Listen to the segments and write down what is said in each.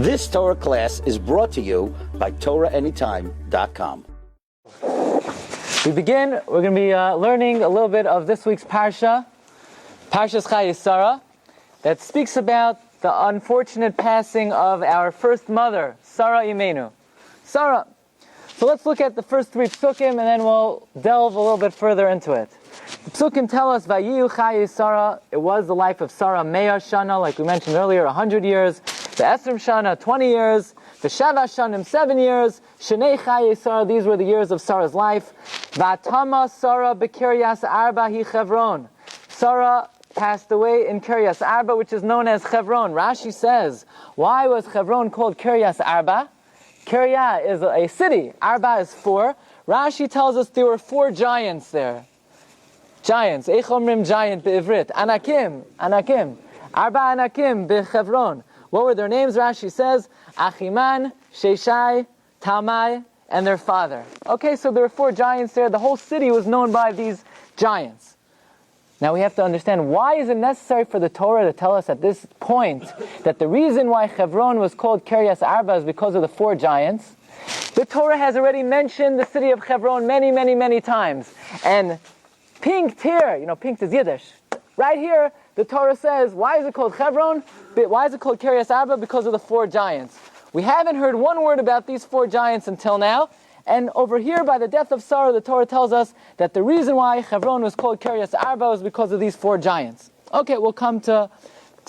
This Torah class is brought to you by TorahAnytime.com. We're going to be learning a little bit of this week's Parsha, Parshas Chayei Sarah, that speaks about the unfortunate passing of our first mother, Sarah Imenu. Sarah. So let's look at the first three psukim and then we'll delve a little bit further into it. The psukim tell us, Vayiyu Chayei Sarah, it was the life of Sarah, Me'ah Shana, like we mentioned earlier, 100 years, the Esrim Shana, 20 years, the Shava Shanim, 7 years, Shnei Chayei Sarah, these were the years of Sarah's life. Vatama Sarah Bekiryas Arba hi Chevron. Sarah passed away in Kiryas Arba, which is known as Chevron. Rashi says, why was Chevron called Kiryas Arba? Kiryah is a city, Arba is 4. Rashi tells us there were 4 giants there. Giants, Echomrim giant be'ivrit, Anakim, Arba Anakim be'Chevron. What were their names? Rashi says, Achiman, Sheshai, Talmai, and their father. Okay, so there were 4 giants there. The whole city was known by these giants. Now we have to understand, why is it necessary for the Torah to tell us at this point that the reason why Chevron was called Kiryas Arba is because of the 4 giants? The Torah has already mentioned the city of Chevron many, many, many times. And pinked here, pinked is Yiddish. Right here, the Torah says, why is it called Chevron? Why is it called Kiryas Arba? Because of the 4 giants. We haven't heard one word about these 4 giants until now. And over here, by the death of Sarah, the Torah tells us that the reason why Chevron was called Kiryas Arba was because of these 4 giants. Okay, we'll come to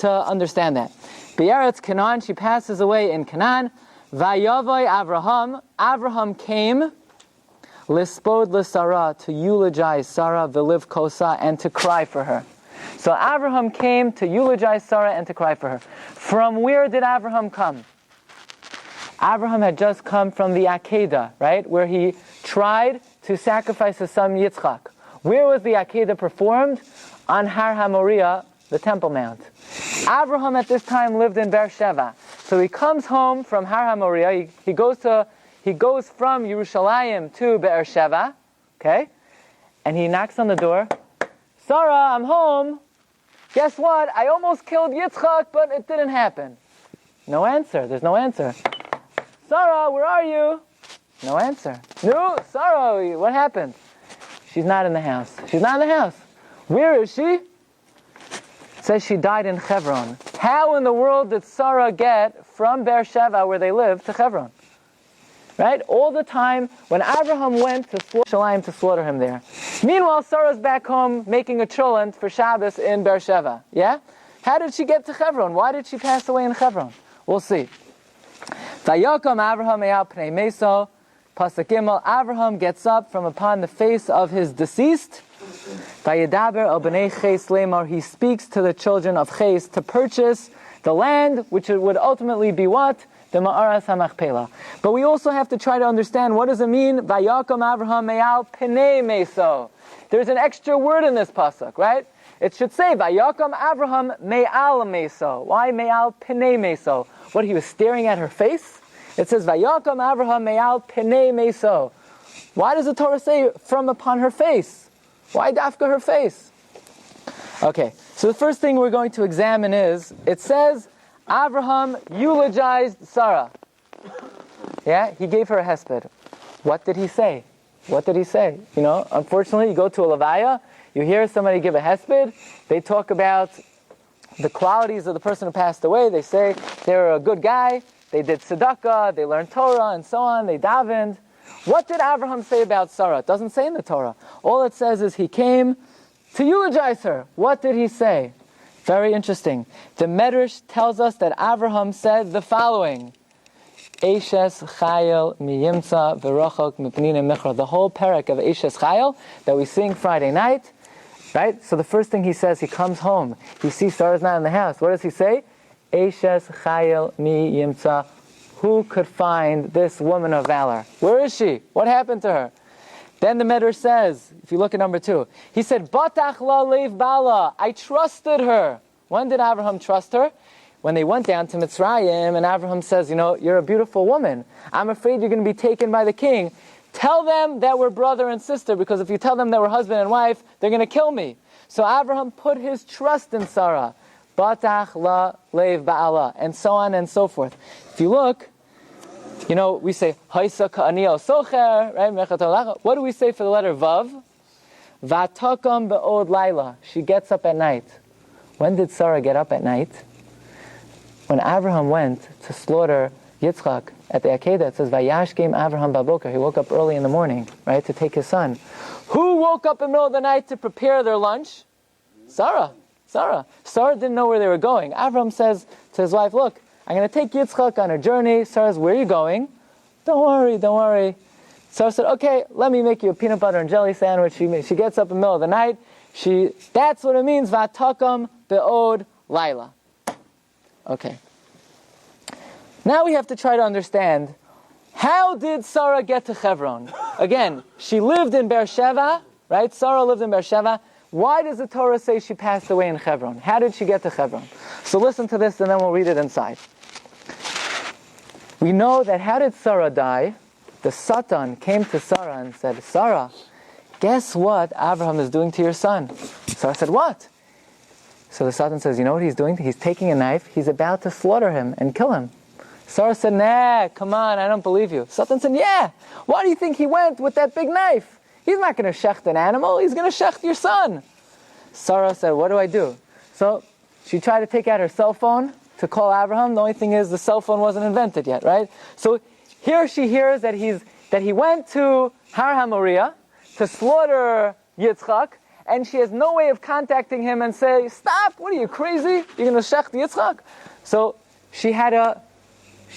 understand that. Be'eretz Canaan, she passes away in Canaan. Vayavoy Avraham, Avraham came, lispod l'Sarah, to eulogize Sarah, v'liv kosa, and to cry for her. So Avraham came to eulogize Sarah and to cry for her. From where did Avraham come? Avraham had just come from the Akedah, right? Where he tried to sacrifice his son Yitzhak. Where was the Akedah performed? On Har HaMoriah, the Temple Mount. Avraham at this time lived in Beersheba. So he comes home from Har HaMoriah. He goes from Yerushalayim to Beersheba, okay? And he knocks on the door. Sarah, I'm home. Guess what? I almost killed Yitzhak, but it didn't happen. No answer. There's no answer. Sarah, where are you? No answer. No, Sarah, what happened? She's not in the house. She's not in the house. Where is she? It says she died in Hebron. How in the world did Sarah get from Beersheba, where they lived, to Hebron? Right? All the time, when Avraham went to Yerushalayim to slaughter him there. Meanwhile, Sarah's back home making a cholent for Shabbos in Beersheba. Yeah? How did she get to Hebron? Why did she pass away in Hebron? We'll see. Vayakam Avraham e'al pnei meso. Pasuk Gimel, Avraham gets up from upon the face of his deceased. Vayedaber el bnei Ches lemar. He speaks to the children of Ches to purchase the land, which it would ultimately be what? The Ma'aras HaMachpelah. But we also have to try to understand, what does it mean? Vayakam Avraham e'al pnei meso. There's an extra word in this pasuk, right? It should say Vayakam Avraham me'al meso. Why me'al pnei meso? What, he was staring at her face? It says Vayakam Avraham me'al pnei meso. Why does the Torah say from upon her face? Why dafka her face? Okay, so the first thing we're going to examine is, it says Avraham eulogized Sarah. Yeah, he gave her a hesped. What did he say? What did he say? Unfortunately, you go to a levaya, you hear somebody give a hesped, they talk about the qualities of the person who passed away. They say they were a good guy, they did tzedakah, they learned Torah, and so on, they davened. What did Avraham say about Sarah? It doesn't say in the Torah. All it says is he came to eulogize her. What did he say? Very interesting. The Medrash tells us that Avraham said the following. Eishes Chayil miyimtza v'rochok mipnina mechra. The whole parak of Eishes Chayil that we sing Friday night, right? So the first thing he says, he comes home. He sees Sarah's not in the house. What does he say? Eishes Chayil miyimtza. Who could find this woman of valor? Where is she? What happened to her? Then the Medrash says, if you look at number 2, he said, Batach la leiv bala. I trusted her. When did Avraham trust her? When they went down to Mitzrayim, and Avraham says, you're a beautiful woman. I'm afraid you're going to be taken by the king. Tell them that we're brother and sister, because if you tell them that we're husband and wife, they're going to kill me. So Avraham put his trust in Sarah. batach la leiv ba'ala, and so on and so forth. If you look, we say haisa ka'anio socher, right? What do we say for the letter vav? Vatakam be'od laila. She gets up at night. When did Sarah get up at night? When Avraham went to slaughter Yitzhak at the Akedah, it says Vayashkem Avraham baboker. He woke up early in the morning, right, to take his son. Who woke up in the middle of the night to prepare their lunch? Sarah. Sarah didn't know where they were going. Avraham says to his wife, look, I'm going to take Yitzchak on a journey. Sarah says, where are you going? Don't worry. Sarah said, okay, let me make you a peanut butter and jelly sandwich. She gets up in the middle of the night. That's what it means, Vatakam be'od laila. Okay. Now we have to try to understand, how did Sarah get to Hebron? Again, she lived in Beersheba, right? Sarah lived in Beersheba. Why does the Torah say she passed away in Hebron? How did she get to Hebron? So listen to this and then we'll read it inside. We know that how did Sarah die? The Satan came to Sarah and said, Sarah, guess what Avraham is doing to your son? Sarah said, what? So the Satan says, you know what he's doing? He's taking a knife. He's about to slaughter him and kill him. Sarah said, nah, come on, I don't believe you. Satan said, yeah, why do you think he went with that big knife? He's not going to shecht an animal. He's going to shecht your son. Sarah said, what do I do? So she tried to take out her cell phone to call Avraham. The only thing is the cell phone wasn't invented yet, right? So here she hears that he went to Har HaMoriah to slaughter Yitzchak, and she has no way of contacting him and say, stop, what are you, crazy? You're going to shecht Yitzchak? So she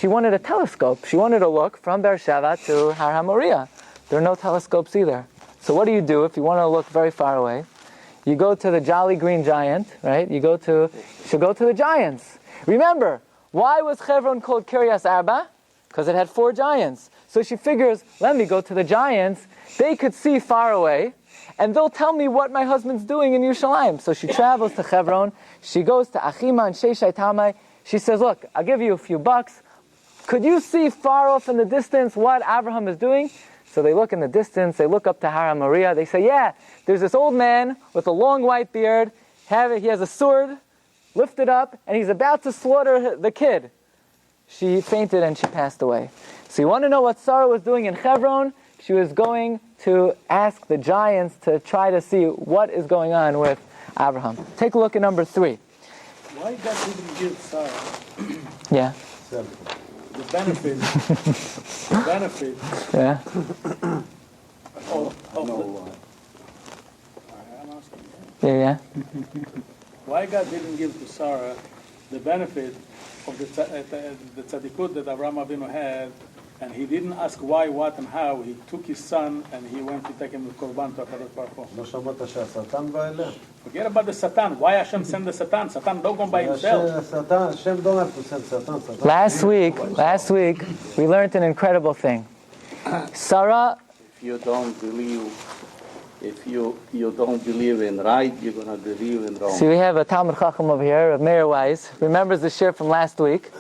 wanted a telescope. She wanted to look from Beersheba to Har HaMoriah. There are no telescopes either. So what do you do if you want to look very far away? You go to the Jolly Green Giant, right? She'll go to the giants. Remember, why was Hebron called Kiryas Arba? Because it had 4 giants. So she figures, let me go to the giants. They could see far away, and they'll tell me what my husband's doing in Yerushalayim. So she travels to Hebron. She goes to Achima and Sheshai Talmai. She says, look, I'll give you a few bucks. Could you see far off in the distance what Avraham is doing? So they look in the distance, they look up to Har HaMoriah, they say, yeah, there's this old man with a long white beard, he has a sword lifted up, and he's about to slaughter the kid. She fainted and she passed away. So you want to know what Sarah was doing in Hebron? She was going to ask the giants to try to see what is going on with Avraham. Take a look at number 3. Why God didn't give Sarah Yeah. the benefit Yeah. I'm asking Yeah. why God didn't give to Sarah the benefit of the tzadikut that Avraham Avinu had, and he didn't ask why, what, and how. He took his son and he went to take him to Korban to HaKadosh Baruch Hu. לא שמעת שהשטן בא אליה? Forget about the Satan. Why Hashem send the Satan? Satan don't go by himself. Hashem don't have to send Satan. Last week, we learned an incredible thing. Sarah, If you don't believe in right, you're going to believe in wrong. see, we have a Talmud Chacham over here, of Meir Weiss, remembers the shir from last week.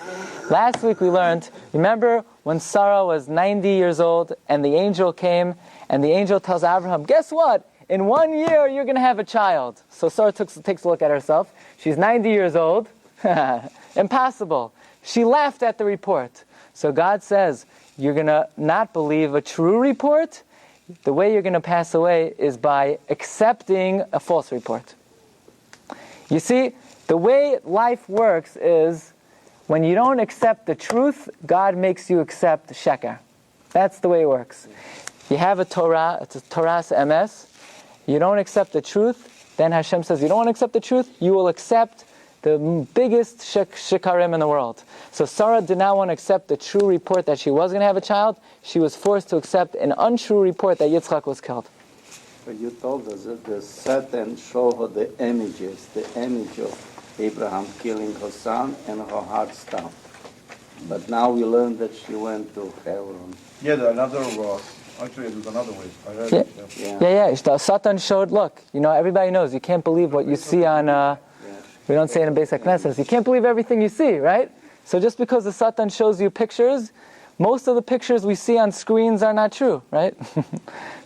Last week we learned, remember when Sarah was 90 years old and the angel came and the angel tells Avraham, guess what? In 1 year you're going to have a child. So Sarah takes a look at herself. She's 90 years old. Impossible. She laughed at the report. So God says, you're going to not believe a true report. The way you're going to pass away is by accepting a false report. You see, the way life works is when you don't accept the truth, God makes you accept sheker. That's the way it works. You have a Torah, it's a Torah's MS. You don't accept the truth, then Hashem says, you don't want to accept the truth, you will accept the biggest shekarim in the world. So Sarah did not want to accept the true report that she was going to have a child. She was forced to accept an untrue report that Yitzhak was killed. But you told us that the Satan showed her the image of Abraham killing her son and her heart stopped. But now we learned that she went to Hebron. Yeah, another, actually it was another way. I heard Yeah. it, Yeah. The Satan showed, look, everybody knows, you can't believe what you see on, we don't say it in basic Knesset, you can't believe everything you see, right? So just because the Satan shows you pictures, most of the pictures we see on screens are not true, right?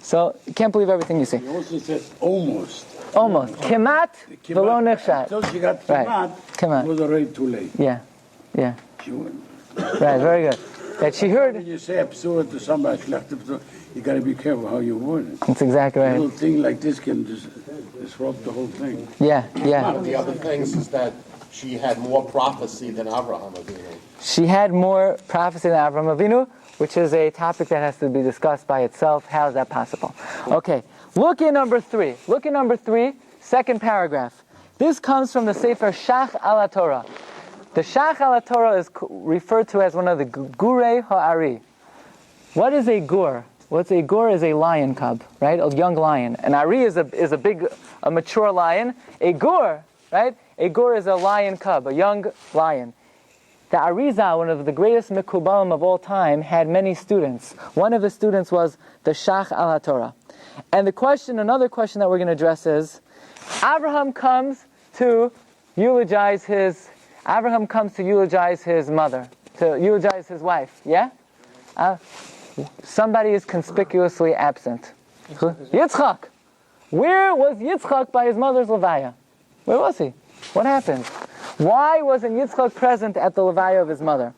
So you can't believe everything you see. He also says almost. Almost. Kemat v'lo nechshat. Until she got Right. Kemat, it was already too late. Yeah. She went. Right, very good. That she heard. When you say a psua to somebody, you got to be careful how you word it. That's exactly A right. little thing like this can just disrupt the whole thing. Yeah. One of the other things is that she had more prophecy than Avraham Avinu. She had more prophecy than Avraham Avinu, which is a topic that has to be discussed by itself. How is that possible? Okay, look at number 3. Look at number 3, second paragraph. This comes from the Sefer Shach al Torah. The Shach al Torah is referred to as one of the Gurei Ha'ari. What is a gur? What's a gur? Is a lion cub, right? A young lion. An ari is a mature lion. A gur, right? A gur is a lion cub, a young lion. The Arizal, one of the greatest Mekubalim of all time, had many students. One of his students was the Shach al Torah. And another question that we're going to address is, Avraham comes to eulogize his mother, to eulogize his wife, yeah? Somebody is conspicuously absent. Yitzhak! Where was Yitzhak by his mother's levaya? Where was he? What happened? Why wasn't Yitzhak present at the levaya of his mother?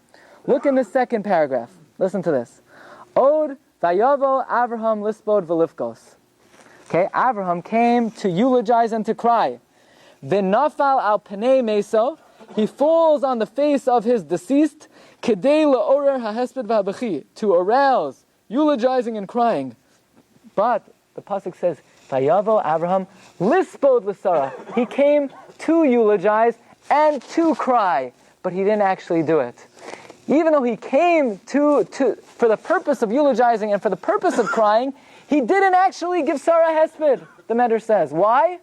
Look in the second paragraph. Listen to this. Od vayavo Avraham lispod v'lifkos. Okay, Avraham came to eulogize and to cry. V'nafal al penei meso. He falls on the face of his deceased. Kedei le'orer ha'hesped v'habechi. To arouse, eulogizing and crying. But the pasuk says, vayavo Avraham lispod l'Sarah. He came to eulogize and to cry, but he didn't actually do it. Even though he came for the purpose of eulogizing and for the purpose of crying, he didn't actually give Sarah hesped, the Medrash says. Why?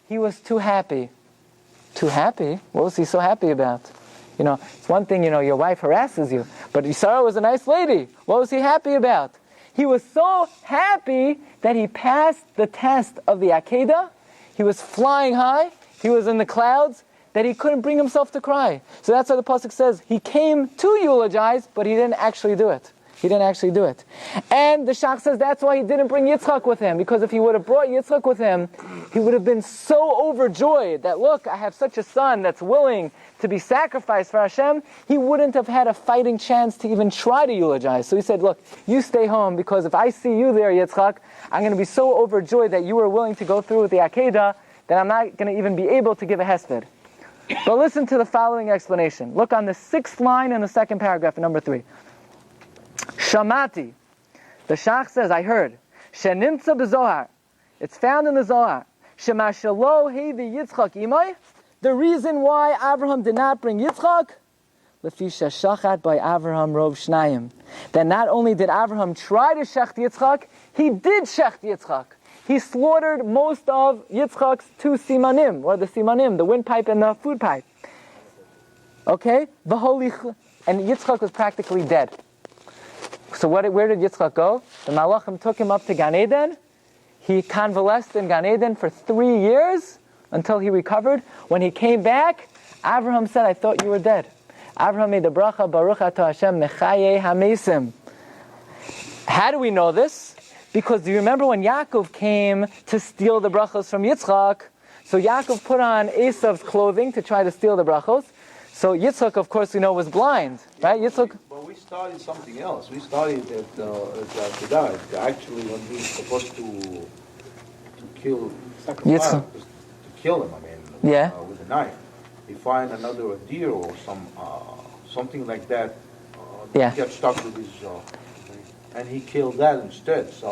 He was too happy. Too happy? What was he so happy about? It's one thing, your wife harasses you, but Sarah was a nice lady. What was he happy about? He was so happy that he passed the test of the Akedah. He was flying high. He was in the clouds, that he couldn't bring himself to cry. So that's why the pasuk says he came to eulogize, but he didn't actually do it. And the Shach says that's why he didn't bring Yitzhak with him, because if he would have brought Yitzhak with him, he would have been so overjoyed that, look, I have such a son that's willing to be sacrificed for Hashem. He wouldn't have had a fighting chance to even try to eulogize. So he said, look, you stay home, because if I see you there, Yitzhak, I'm going to be so overjoyed that you were willing to go through with the Akedah that I'm not going to even be able to give a hesped. But listen to the following explanation. Look on the 6th line in the second paragraph in number 3. Shamati. The Shach says, I heard. Shenimtza b'Zohar. It's found in the Zohar. Shemashalo hevi Yitzchak imay. The reason why Avraham did not bring Yitzchak, Lefisha shachat by Avraham rov shnayim. That not only did Avraham try to shecht Yitzchak, he did shecht Yitzchak. He slaughtered most of Yitzchak's 2 simanim, or the simanim, the windpipe and the food pipe. Okay? And Yitzchak was practically dead. So where did Yitzchak go? The Malachim took him up to Gan Eden. He convalesced in Gan Eden for 3 years until he recovered. When he came back, Avraham said, I thought you were dead. Avraham made the bracha, Baruch Atah Hashem Chayei hamesim. How do we know this? Because do you remember when Yaakov came to steal the brachos from Yitzchak? So Yaakov put on Esav's clothing to try to steal the brachos. So Yitzchak, of course, was blind, right? But we studied something else. We studied that actually when he's supposed to kill, sacrifice, Yitzchak. to kill him, with a knife. He find another deer or something like that. He got stuck with his... and he killed that instead. So,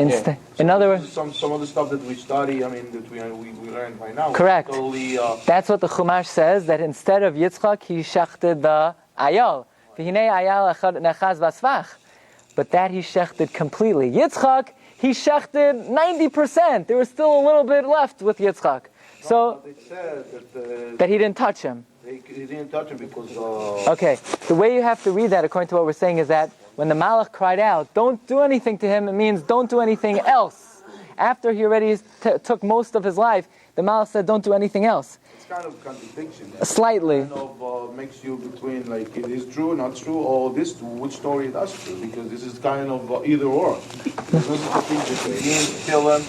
in other words, some of the stuff that we study, that we learn by now. Correct. Totally, that's what the Chumash says, that instead of Yitzchak, he shechted the ayal. V'hinei ayal echad nechaz vasvach. But that he shechted completely. Yitzchak, he shechted 90%. There was still a little bit left with Yitzchak. So they said that he didn't touch him. He didn't touch him because... Okay, the way you have to read that, according to what we're saying, is that when the Malach cried out, don't do anything to him, it means don't do anything else. After he already took most of his life, the Malach said, don't do anything else. It's kind of contradiction. Slightly. It kind of makes you between, like, it is true, not true, or this, which story it is true, because this is kind of either or. This is the thing that he didn't kill him,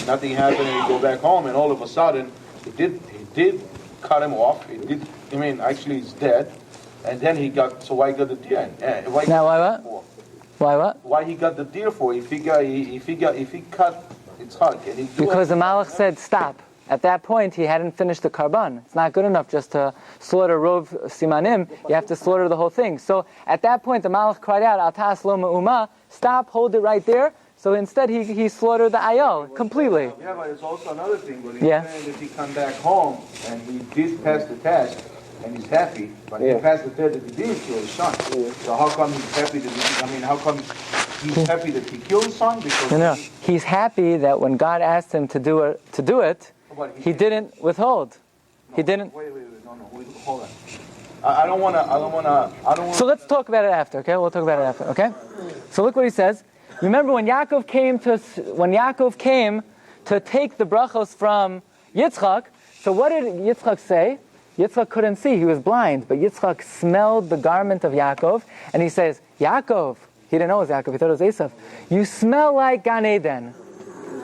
nothing happened, and he go back home, and all of a sudden, he did cut him off. Actually he's dead, and then he got. So why got the deer? Why what? Why what? Why he got the deer for? If he cut Yitzhak, and he because the Malach said stop. At that point, he hadn't finished the karban. It's not good enough just to slaughter rov simanim. You have to slaughter the whole thing. So at that point, the Malach cried out, "Atas lo me'uma, stop, hold it right there." So instead, he slaughtered the ayol completely. Yeah, but it's also another thing. But he's saying that he come back home and he did pass the test and he's happy, but he passed the test that he didn't kill his son. So how come he's happy that how come he's happy that he killed his son? Because he's happy that when God asked him to do it, he didn't withhold. He didn't. Wait, no, hold on. I don't wanna. So let's talk about it after, okay? We'll talk about it after, okay? So look what he says. Remember when Yaakov came to take the brachos from Yitzhak, so what did Yitzhak say? Yitzhak couldn't see, he was blind, but Yitzhak smelled the garment of Yaakov, and he says, Yaakov, he didn't know it was Yaakov, he thought it was Esav, you smell like Gan Eden.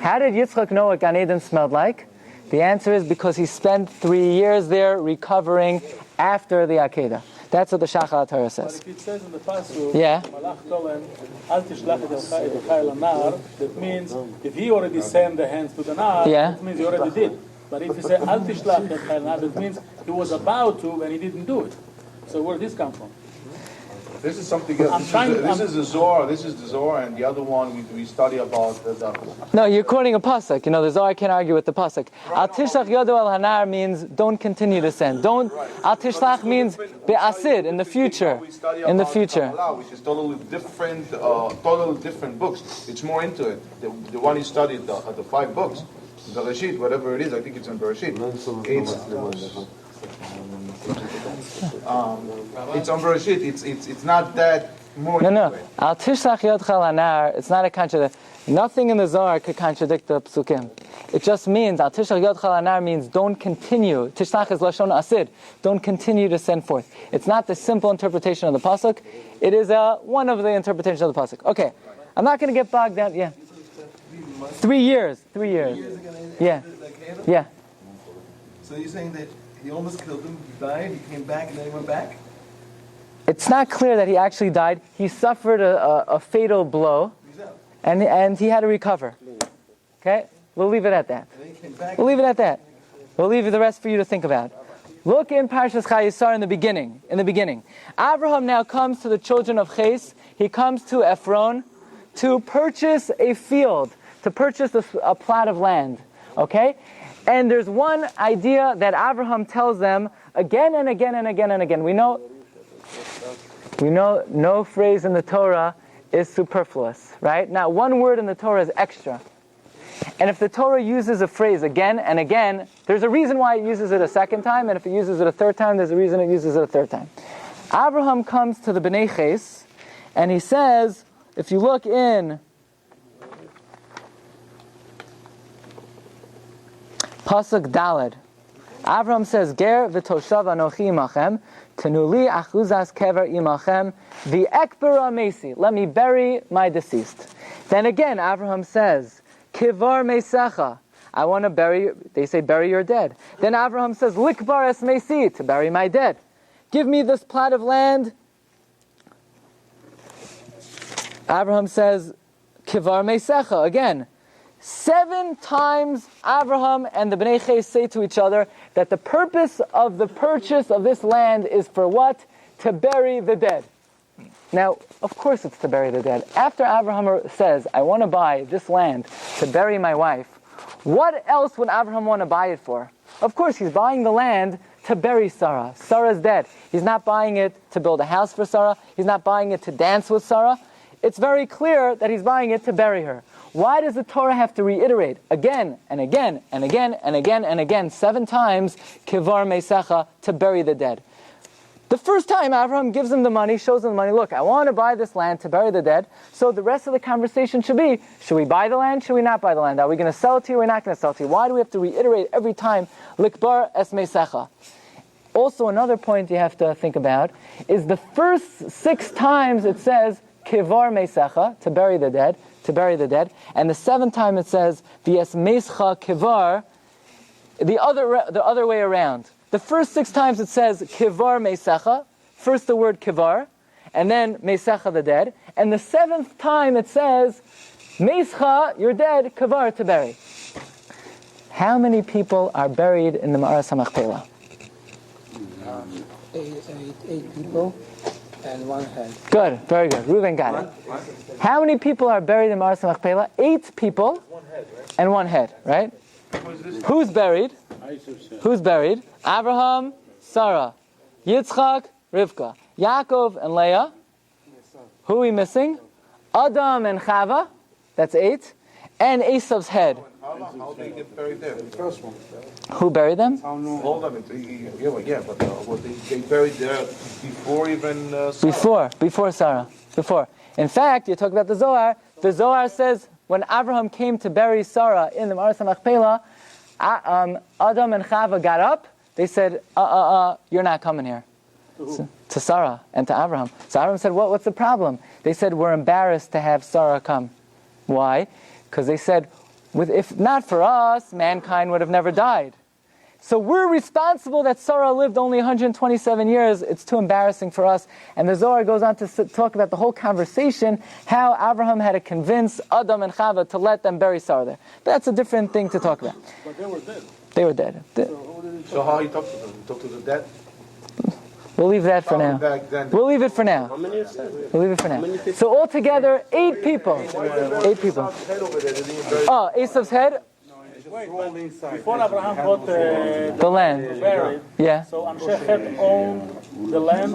How did Yitzhak know what Gan Eden smelled like? The answer is because he spent 3 years there recovering after the Akedah. That's what the Shachar Torah says. But if it says in the Pasuk, yeah. Malach told him, Al tishlach et Elochai el nar, that means if he already sent the hands to the nar, that means he already did. But if you say Al tishlach et el nar, that means he was about to and he didn't do it. So where did this come from? This is something else. This is the Zohar, and the other one we study about the... No, you're quoting a pasuk. The Zohar can't argue with the pasuk. Al tishlach yodo al hanar means don't continue to sin. Don't. Al tishlach means be'asid in the future. In the future. Which is totally different books. It's more into it. The one you studied, the 5 books, the Bereshit, whatever it is. I think it's in Bereshit. It's on Bereshit. It's not that more. No. Al tishlach yodcha al hanar. It's not a contradiction. Nothing in the Zohar could contradict the psukim. It just means al tishlach yodcha al hanar means don't continue. Tishlach is lashon asid. Don't continue to send forth. It's not the simple interpretation of the pasuk. It is one of the interpretations of the pasuk. Okay, I'm not going to get bogged down. Yeah. 3 years. 3 years. Yeah. So you're saying that he almost killed him, he died, he came back, and then he went back? It's not clear that he actually died. He suffered a fatal blow, and he had to recover. Okay? We'll leave it at that. We'll leave it at that. We'll leave the rest for you to think about. Look in Parshas Chayei in the beginning. Avraham now comes to the children of Chayei. He comes to Ephron to purchase a field, to purchase a plot of land. Okay? And there's one idea that Avraham tells them again and again and again and again. We know no phrase in the Torah is superfluous, right? Not one word in the Torah is extra. And if the Torah uses a phrase again and again, there's a reason why it uses it a second time, and if it uses it a third time, there's a reason it uses it a third time. Avraham comes to the Bnei Chayei, and he says, if you look in Pasuk Daled, Avraham says, Ger v'toshav anochi imachem, tenuli achuzas kever imachem, v'ekbera mesi, let me bury my deceased. Then again, Avraham says, Kivar mesecha, I want to bury, they say bury your dead. Then Avraham says, Likbar es mesi, to bury my dead. Give me this plot of land. Avraham says, Kivar mesecha, again. 7 times Avraham and the Bnei Chayei say to each other that the purpose of the purchase of this land is for what? To bury the dead. Now, of course it's to bury the dead. After Avraham says, I want to buy this land to bury my wife, what else would Avraham want to buy it for? Of course, he's buying the land to bury Sarah. Sarah's dead. He's not buying it to build a house for Sarah. He's not buying it to dance with Sarah. It's very clear that he's buying it to bury her. Why does the Torah have to reiterate again and again and again and again and again 7 times, Kivar Mesecha, to bury the dead? The first time Avraham gives him the money, shows him the money, look, I want to buy this land to bury the dead. So the rest of the conversation should be, should we buy the land? Should we not buy the land? Are we going to sell it to you or not going to sell it to you? Why do we have to reiterate every time, likbar es mesecha? Also, another point you have to think about is the first 6 times it says, kivar mesecha, to bury the dead, and the 7th time it says, v'es mescha kivar, the other way around. The first 6 times it says kivar mesecha, first the word kivar, and then mesecha, the dead. And the 7th time it says mescha, you're dead, kivar, to bury. How many people are buried in the Ma'aras HaMachpelah? 8 people and 1 head. Good, very good. Reuven got it. How many people are buried in Ma'aras HaMachpelah? 8 people and 1 head, right? Who's buried? Who's buried? Avraham, Sarah, Yitzhak, Rivka, Yaakov and Leah. Who are we missing? Adam and Chava, that's 8, and Esav's head. How they get buried there? The first one. Who buried them? Hold on, but were they buried there before even Sarah? Before Sarah. Before. In fact, you talk about the Zohar says when Avraham came to bury Sarah in the Ma'aras HaMachpelah, Adam and Chava got up. They said, you're not coming here. To Sarah and to Avraham. So Avraham said, what's the problem? They said, we're embarrassed to have Sarah come. Why? Because they said, if not for us, mankind would have never died. So we're responsible that Sarah lived only 127 years. It's too embarrassing for us. And the Zohar goes on to talk about the whole conversation, how Avraham had to convince Adam and Chava to let them bury Sarah there. But that's a different thing to talk about. But they were dead. They were dead. So how he talked to them? He talked to the dead? We'll leave that for now. We'll leave it for now. How many is that? We'll leave it for now. So altogether, 8 people. 8 people. Oh, Esav's head? Wait, but before Abraham bought The land. buried, Yeah. so Amshechet owned the land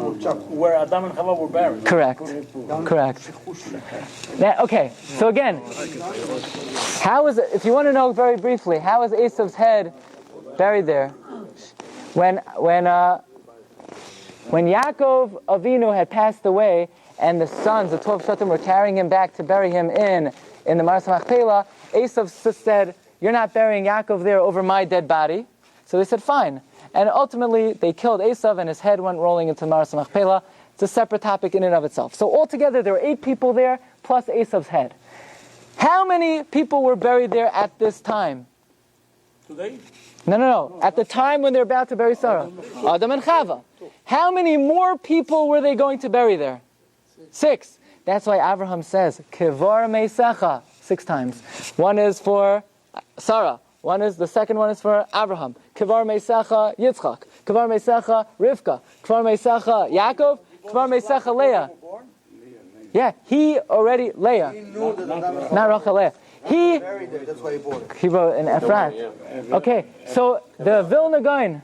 where Adam and Chava were buried. Correct. Now, okay, so again, how is it, if you want to know very briefly, how is Esav's head buried there? When Yaakov Avinu had passed away and the sons, the 12 Shatim, were carrying him back to bury him in the Ma'aras HaMachpelah, Esav said, you're not burying Yaakov there over my dead body. So they said, fine. And ultimately, they killed Esav and his head went rolling into the Ma'aras HaMachpelah. It's a separate topic in and of itself. So altogether, there were 8 people there, plus Esav's head. How many people were buried there at this time? Today? No. At the time when they're about to bury Sarah. Adam and Chava. How many more people were they going to bury there? 6. That's why Avraham says, Kivar Meisecha, 6 times. One is for Sarah. The second one is for Avraham. Kivar Meisecha Yitzchak. Kivar Meisecha Rivka. Kivar Meisecha Yaakov. Kivar Meisecha Leah. Yeah, he already, Leah. Not Rachel, Leah. That's why he bought it. He wrote in Ephrat. Okay, so the Vilna Gaon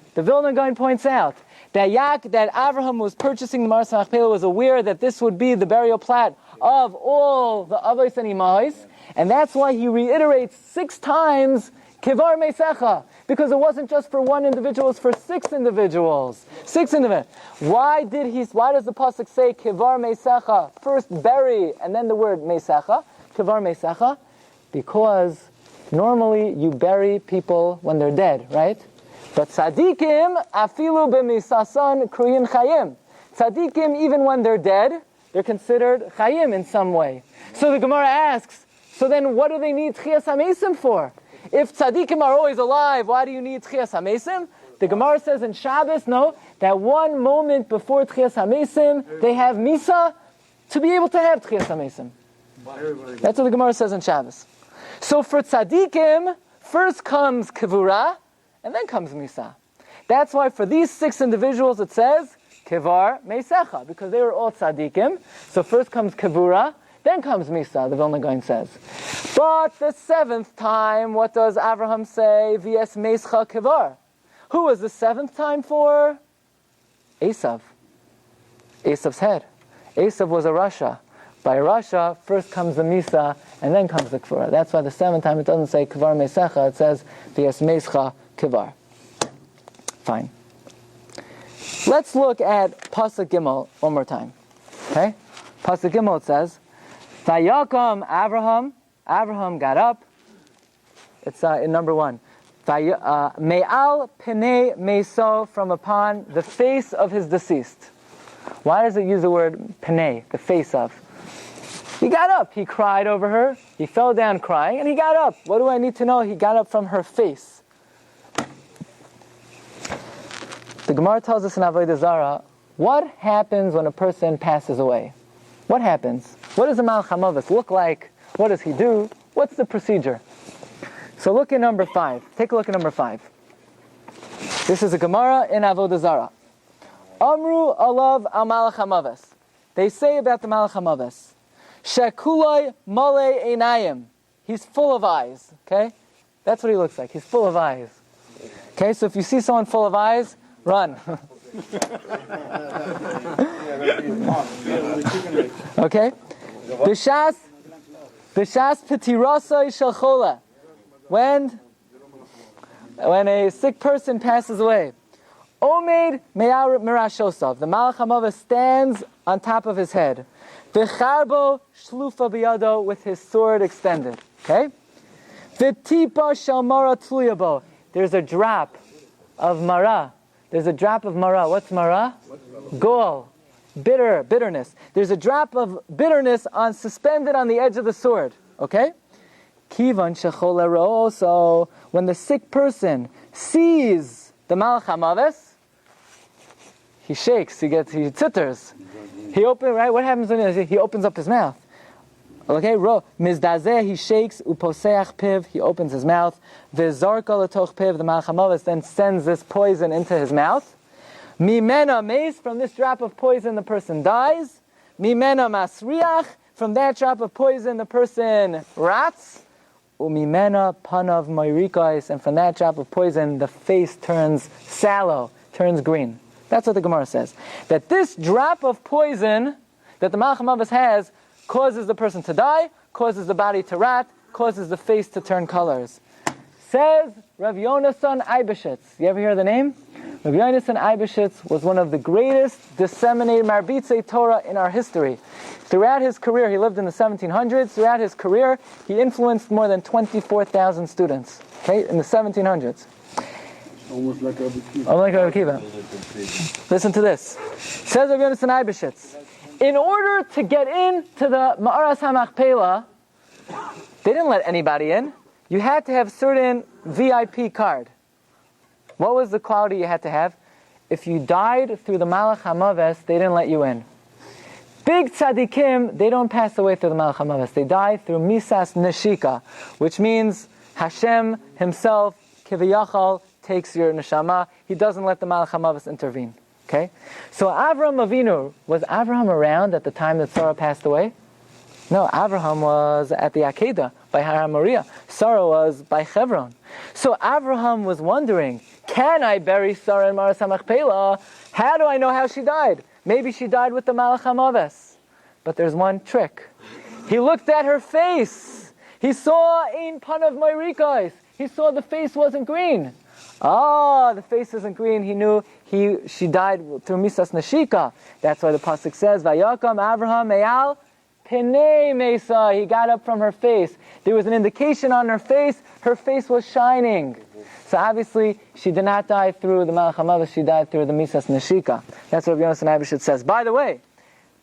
points out that Avraham was purchasing the Ma'aras HaMachpelah, was aware that this would be the burial plot of all the Avos and Imahos, and that's why he reiterates 6 times Kivar Meisecha, because it wasn't just for one individual, it's for 6 individuals. 6 individuals. Why does the pasuk say Kivar Meisecha, first bury, and then the word Meisecha, Kivar Meisecha? Because normally you bury people when they're dead, right? But tzaddikim, afilu b'misasan kruyim chayim. Tzaddikim, even when they're dead, they're considered chayim in some way. So the Gemara asks, so then what do they need tchias hamesim for? If tzaddikim are always alive, why do you need tchias hamesim? The Gemara says in Shabbos, no, that one moment before tchias hamesim, they have misa to be able to have tchias hamesim. That's what the Gemara says in Shabbos. So for tzaddikim, first comes kivura, and then comes misa. That's why for these 6 individuals it says kivar meisecha, because they were all tzaddikim. So first comes kivura, then comes misa, the Vilna Gaon says. But the 7th time, what does Avraham say? V'es meischa kivar. Who was the 7th time for? Esav. Esav's head. Esav was a Rasha. By Rasha, first comes the Misa, and then comes the Kivura. That's why the 7th time it doesn't say Kivar Meisecha, it says V'es Meischa Kivar. Fine. Let's look at Pasuk Gimel one more time. Okay? Pasuk Gimel, it says, Vayakam Avraham. Avraham got up. It's in number 1. Me'al Pnei Meso, from upon the face of his deceased. Why does it use the word Pnei, the face of? He got up. He cried over her. He fell down crying, and he got up. What do I need to know? He got up from her face. The Gemara tells us in Avodah Zarah, what happens when a person passes away? What happens? What does a Malach HaMavis look like? What does he do? What's the procedure? So look at number 5. Take a look at number 5. This is a Gemara in Avodah Zarah. Amru alav al Malach HaMavis. They say about the Malach HaMavis, Shekuloi male einayim. He's full of eyes. Okay? That's what he looks like. He's full of eyes. Okay, so if you see someone full of eyes, run. Okay? B'shas petirasai shel chola. When a sick person passes away, Omed me'ar mirashosav. The Malach HaMavis stands on top of his head. V'charbo shlufa biyado, with his sword extended. Okay? V'tipa shel mara tluyabo. There's a drop of mara. There's a drop of mara. What's mara? Gol. Bitterness. There's a drop of bitterness suspended on the edge of the sword. Okay? Kivan shechol ero. So when the sick person sees the Malach HaMavis, he shakes, he titters. He opens, right? What happens when he opens up his mouth? Okay, mizdazeh, he shakes, uposeach piv, he opens his mouth, v'zarka letoch piv, the Malach HaMavis then sends this poison into his mouth. Mimena meis, from this drop of poison the person dies. Mimena masriach, from that drop of poison the person rots. Umimena panav moirikais, and from that drop of poison the face turns sallow, turns green. That's what the Gemara says. That this drop of poison that the Malach HaMavis has causes the person to die, causes the body to rot, causes the face to turn colors. Says Rav Yonasan Eibeshitz. You ever hear the name? Rav Yonasan Eibeshitz was one of the greatest disseminated Marbitzei Torah in our history. Throughout his career, he lived in the 1700s. Throughout his career, he influenced more than 24,000 students. Okay, in the 1700s. Almost like Rabbi Kiva. Almost like Rabbi Kiva. Listen to this. Says Rav Yonasan Eibeshitz, in order to get into the Ma'aras HaMachpelah, they didn't let anybody in. You had to have certain VIP card. What was the quality you had to have? If you died through the Malach HaMavis, they didn't let you in. Big tzaddikim, they don't pass away through the Malach HaMavis. They die through Misas Neshika, which means Hashem himself, Kiviyachal, takes your neshama. He doesn't let the Malach HaMavis intervene. Okay? So Avraham Avinu, was Avraham around at the time that Sarah passed away? No, Avraham was at the Akedah by Har Moriah. Sarah was by Hebron. So Avraham was wondering, can I bury Sarah in Ma'aras HaMachpelah? How do I know how she died? Maybe she died with the Malach HaMavis. But there's one trick. He looked at her face. He saw Ein Panav Moirikais. He saw the face wasn't green. The face isn't green. He knew she died through Misas Neshika. That's why the pasuk says, Vayakam Avraham Me'al Pnei Mesa. He got up from her face. There was an indication on her face. Her face was shining. So obviously, she did not die through the Malach HaMavis. She died through the Misas Neshika. That's what Rabbi Yonasan Eibeshitz says. By the way,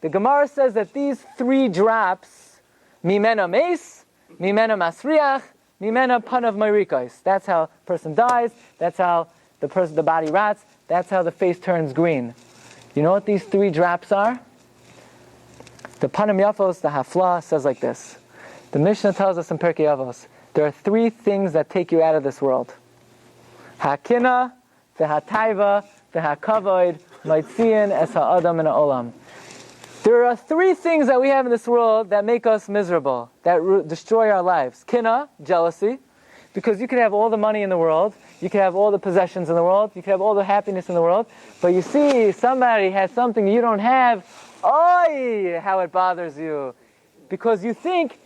the Gemara says that these 3 drops, Mimena Meis, Mimena Masriach, Mimena Panav Moirikais. That's how a person dies. That's how the body rots. That's how the face turns green. You know what these 3 drops are? The Panim Yafos, the Hafla, says like this. The Mishnah tells us in Pirkei Avos, there are 3 things that take you out of this world. Hakina, v'hataiva, v'hakavoid, maitzian es ha'adam and ha'olam. There are 3 things that we have in this world that make us miserable, that destroy our lives. Kina, jealousy, because you can have all the money in the world, you can have all the possessions in the world, you can have all the happiness in the world, but you see somebody has something you don't have, oy, how it bothers you. Because you think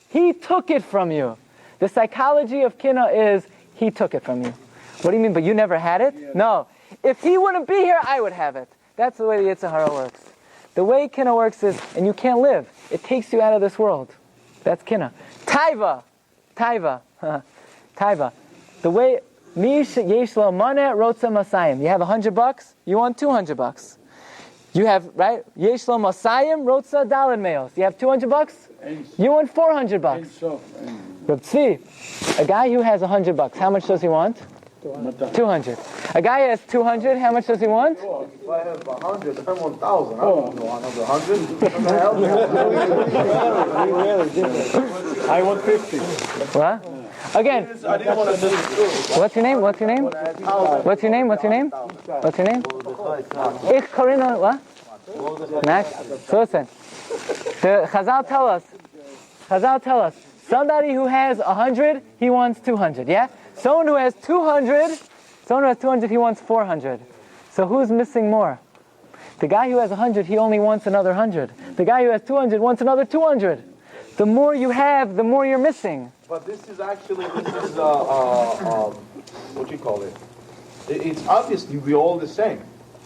he took it from you. The psychology of kina is he took it from you. What do you mean, but you never had it? No. if he wouldn't be here, I would have it. That's the way the Yetzer Hara works. The way Kina works is, and you can't live. It takes you out of this world. That's Kina. Taiva. The way, Mish Yeshlo Manet Rotza Masayim. You have $100, you want $200. You have, right? Yeshlo Masayim Rotza Dalin Meos. You have $200, you want $400. Reb Tzvi, a guy who has $100, how much does he want? 200. A guy who has 200, how much does he want? If I have 100, I want 1,000. I don't want another 100. I want 50. What? Again. I didn't want to What's your name? What's your name? What's your name? What's your name? What's your name? Ich Karina. What? Max. So listen. The Chazal tell us. Somebody who has 100, he wants 200. Yeah. Someone who has 200, he wants 400. So who's missing more? The guy who has 100, he only wants another 100. The guy who has 200 wants another 200. The more you have, the more you're missing. But this is what you call it? It's obviously we're all the same.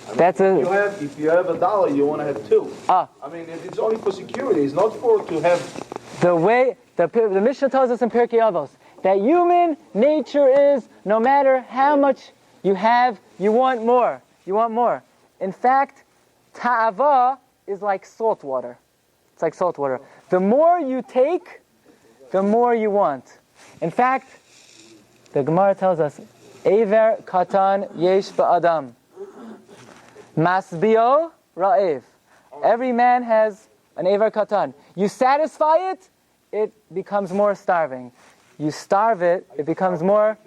I mean, if you have $1, you want to have 2. I mean, it's only for security. It's not to have. The way the Mishnah tells us in Pirkei Avos that human nature is, no matter how much you have, you want more. You want more. In fact, ta'ava is like salt water. It's like salt water. The more you take, the more you want. In fact, the Gemara tells us, Eiver katan yesh ba'adam. Masbio ra'ev. Every man has an Eiver katan. You satisfy it, it becomes more starving. You starve it, it becomes more,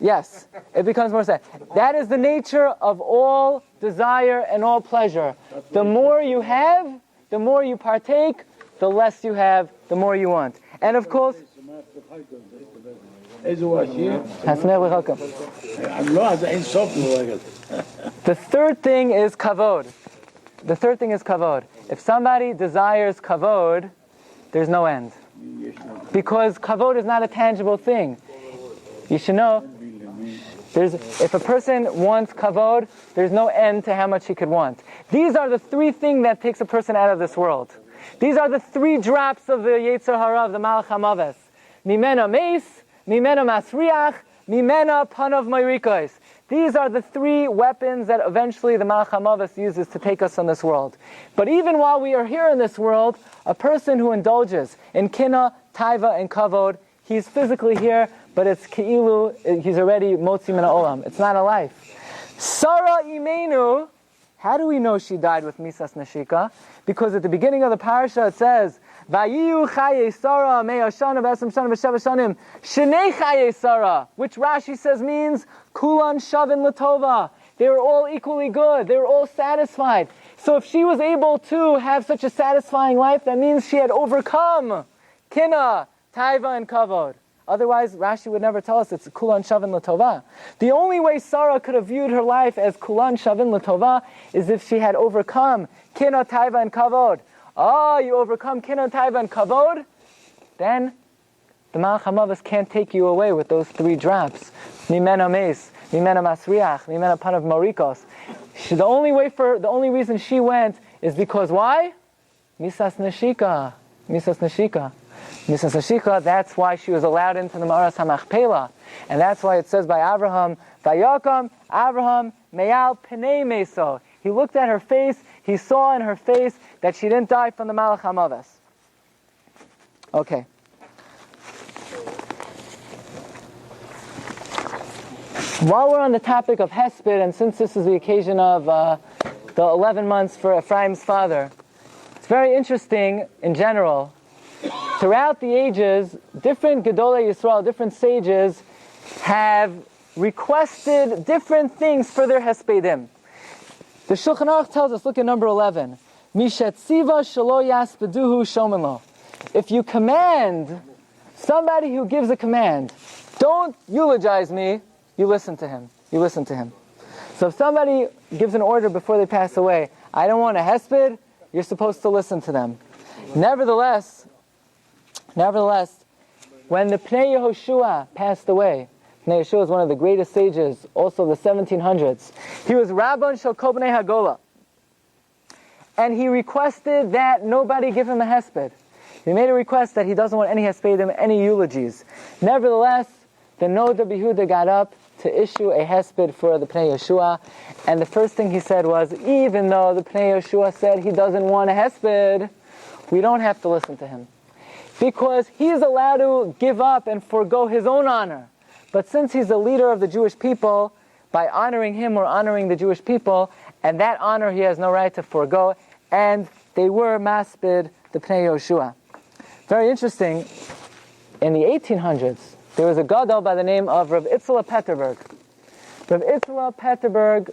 yes, it becomes more sad. That is the nature of all desire and all pleasure. The more you have, the more you partake, the less you have, the more you want. And of course, the third thing is kavod. If somebody desires kavod, there's no end. Because kavod is not a tangible thing. You should know, if a person wants kavod, there's no end to how much he could want. These are the 3 things that takes a person out of this world. These are the 3 drops of the Yetzer Hara, of the Malach HaMaves. Mimena meis, mimena masriach, mimena panav mayrikos. These are the 3 weapons that eventually the Malach HaMaves uses to take us from this world. But even while we are here in this world, a person who indulges in kina, taiva, and kavod, he's physically here, but it's ke'ilu, he's already motzi min ha'olam. It's not a life. Sarah imenu, how do we know she died with misas neshika? Because at the beginning of the Parsha it says, Vayiyu Chayei Sarah me'ashana v'esem shana v'sheva shanim shenei Chayei Sarah, which Rashi says means kulan shavin latova. They were all equally good. They were all satisfied. So if she was able to have such a satisfying life, that means she had overcome kina, taiva, and kavod. Otherwise, Rashi would never tell us it's kulan shavin latova. The only way Sarah could have viewed her life as kulan shavin latova is if she had overcome kina, taiva, and kavod. You overcome kina, taiva, and kavod, then the Malach HaMaves can't take you away with those 3 drops. Mimena meis, mimena masriach, mimena panav marikos. The only reason she went is because why? Misas neshika. Misas neshika, that's why she was allowed into the Ma'aras HaMachpelah. And that's why it says by Avraham, Vayakam, Avraham, Me'al Pnei Meso. He looked at her face, he saw in her face that she didn't die from the Malach HaMaves. Okay. While we're on the topic of Hesped, and since this is the occasion of the 11 months for Ephraim's father, it's very interesting in general. Throughout the ages, different Gedolei Yisrael, different sages, have requested different things for their Hespedim. The Shulchan Aruch tells us, look at number 11, Mishetziva shelo yaspeduhu shomenlo. If you command somebody who gives a command, don't eulogize me, you listen to him. So if somebody gives an order before they pass away, I don't want a hesped, you're supposed to listen to them. Nevertheless, when the Pnei Yehoshua passed away, Pnei Yeshua is one of the greatest sages, also the 1700s. He was Rabban Shel Kol Bnei Hagola. And he requested that nobody give him a hesped. He made a request that he doesn't want any hespedim, any eulogies. Nevertheless, the Noda B'Yehuda got up to issue a hesped for the Pnei Yeshua, and the first thing he said was, even though the Pnei Yeshua said he doesn't want a hesped, we don't have to listen to him. Because he's allowed to give up and forego his own honor. But since he's the leader of the Jewish people, by honoring him we're honoring the Jewish people, and that honor he has no right to forego, and they were maspid the Pnei Yeshua. Very interesting, in the 1800s, there was a gadol by the name of Rav Yitzhak Petterberg. Rav Yitzhak Petterberg,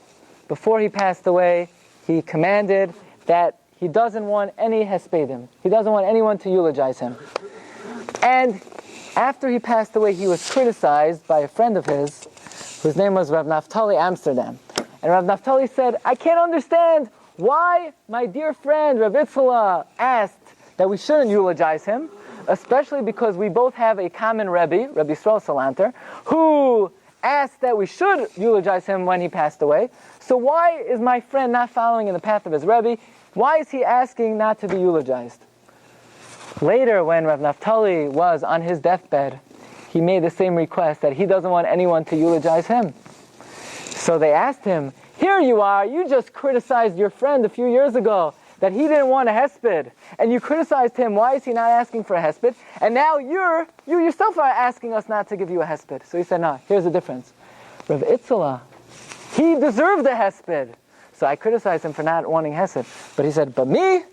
before he passed away, he commanded that he doesn't want any hespedim. He doesn't want anyone to eulogize him. And after he passed away, he was criticized by a friend of his, whose name was Rav Naftali Amsterdam. And Rav Naftali said, I can't understand why my dear friend Rav Yitzhak asked that we shouldn't eulogize him, especially because we both have a common Rabbi, Rabbi Yisrael Salanter, who asked that we should eulogize him when he passed away. So why is my friend not following in the path of his Rabbi? Why is he asking not to be eulogized? Later, when Rav Naftali was on his deathbed, he made the same request that he doesn't want anyone to eulogize him. So they asked him, here you are, you just criticized your friend a few years ago that he didn't want a hesped, and you criticized him, why is he not asking for a hesped? And now you yourself are asking us not to give you a hesped. So he said, no, here's the difference. Rav Yitzhak, he deserved a hesped. So I criticized him for not wanting hesped. But he said, but me,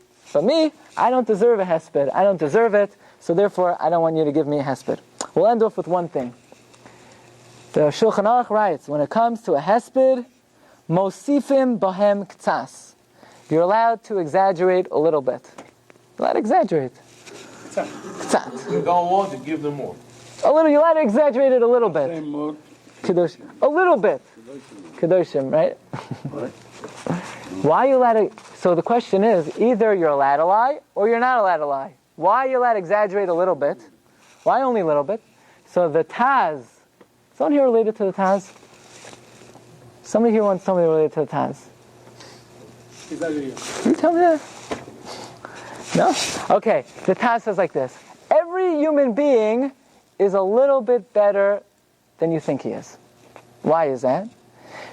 I don't deserve a hesped. I don't deserve it, so therefore I don't want you to give me a hesped. We'll end off with one thing. The Shulchan Aruch writes, when it comes to a hesped, mosifim bohem ktsas. You're allowed to exaggerate a little bit. You're allowed to exaggerate. Ktsat. You don't want to give them more. A little, you're allowed to exaggerate it a little bit. Kedosh. A little bit. Kedoshim, right? Why are you allowed to... So the question is, either you're allowed to lie, or you're not allowed to lie. Why are you allowed to exaggerate a little bit? Why only a little bit? So the Taz... Someone here related to the Taz? Somebody here wants somebody related to the Taz. Can you tell me that? No? Okay, the Taz says like this. Every human being is a little bit better than you think he is. Why is that?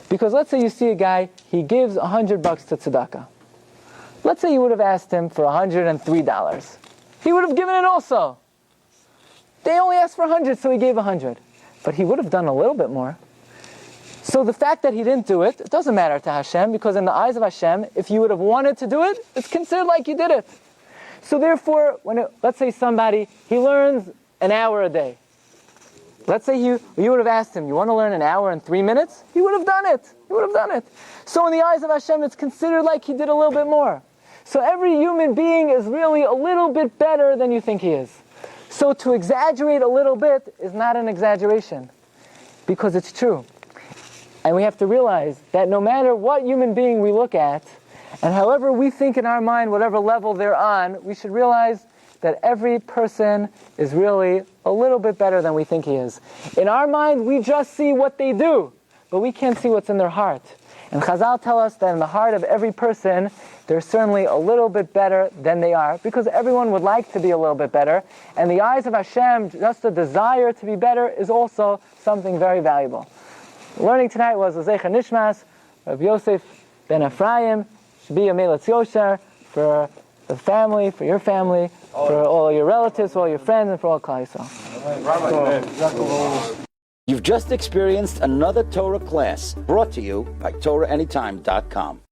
Because let's say you see a guy, he gives $100 to tzedakah. Let's say you would have asked him for $103. He would have given it also. They only asked for 100, so he gave 100. But he would have done a little bit more. So the fact that he didn't do it, it doesn't matter to Hashem, because in the eyes of Hashem, if you would have wanted to do it, it's considered like you did it. So therefore, let's say somebody, he learns an hour a day. Let's say you would have asked him, you want to learn an hour and 3 minutes? He would have done it. He would have done it. So in the eyes of Hashem, it's considered like he did a little bit more. So every human being is really a little bit better than you think he is. So to exaggerate a little bit is not an exaggeration, because it's true. And we have to realize that no matter what human being we look at, and however we think in our mind, whatever level they're on, we should realize that every person is really a little bit better than we think he is. In our mind, we just see what they do, but we can't see what's in their heart. And Chazal tell us that in the heart of every person, they're certainly a little bit better than they are, because everyone would like to be a little bit better. And the eyes of Hashem, just a desire to be better is also something very valuable. The learning tonight was Zecha Nishmas, Rav Yosef ben Ephraim, Shbi Amelatz Yosher, for the family, for your family, for all your relatives, for all your friends, and for all Klal Yisrael. You've just experienced another Torah class brought to you by TorahAnytime.com.